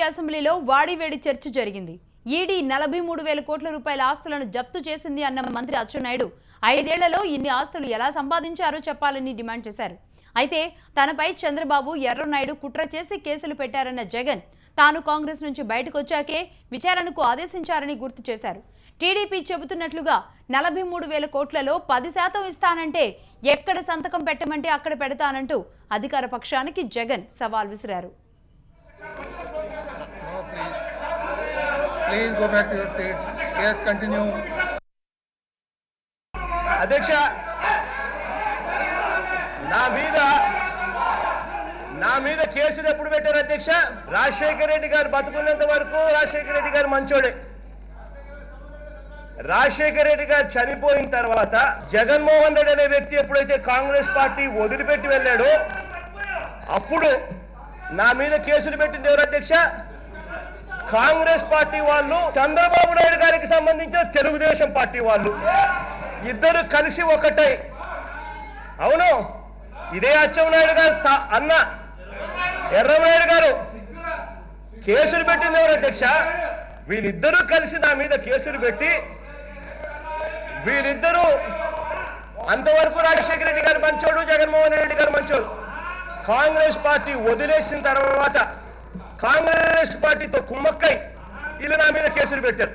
AP అసెంబ్లీలో వాడివేడి చర్చ జరిగింది. ఈడీ 43,000 కోట్ల రూపాయల ఆస్తులను జప్తు చేసింది అన్న మంత్రి అచ్చెన్నాయుడు 5 ఏళ్లలో ఇన్ని ఆస్తులు ఎలా సంపాదించారో చెప్పాలని డిమాండ్ చేశారు. అయితే తనపై చంద్రబాబు ఎర్రనాయుడు కుట్ర చేసి కేసులు పెట్టారన్న జగన్ తాను కాంగ్రెస్ నుంచి బయటకు వచ్చాకే విచారణకు ఆదేశించారని గుర్తు చేశారు. టీడీపీ చెబుతున్నట్లుగా 43,000 కోట్లలో 10% ఇస్తానంటే ఎక్కడ సంతకం పెట్టమంటే అక్కడ పెడతానంటూ అధికార పక్షానికి జగన్ సవాల్ విసిరారు. Please go back to your seats. Yes, continue. అధ్యక్ష, నా మీద కేసులు ఎప్పుడు పెట్టారు అధ్యక్ష? రాజశేఖర రెడ్డి గారు బతుకున్నంత వరకు రాజశేఖర రెడ్డి గారు మంచోడే. రాజశేఖర రెడ్డి గారు చనిపోయిన తర్వాత జగన్మోహన్ రెడ్డి అనే వ్యక్తి ఎప్పుడైతే కాంగ్రెస్ పార్టీ వదిలిపెట్టి వెళ్ళాడో అప్పుడు నా మీద కేసులు పెట్టింది ఎవరు అధ్యక్ష? కాంగ్రెస్ పార్టీ వాళ్ళు, చంద్రబాబు నాయుడు గారికి సంబంధించిన తెలుగుదేశం పార్టీ వాళ్ళు ఇద్దరు కలిసి ఒకటై, అవును ఇదే అచ్చెన్నాయుడు గారు అన్న ఎర్రనాయుడు గారు కేసులు పెట్టింది ఎవరు అధ్యక్ష? వీళ్ళిద్దరూ కలిసి నా మీద కేసులు పెట్టి, వీళ్ళిద్దరూ అంతవరకు రాజశేఖర రెడ్డి గారు మంచోడు, జగన్మోహన్ రెడ్డి గారు మంచోడు. కాంగ్రెస్ పార్టీ వదిలేసిన తర్వాత కాంగ్రెస్ పార్టీతో కుమ్మక్కై వీళ్ళు నా మీద కేసులు పెట్టారు.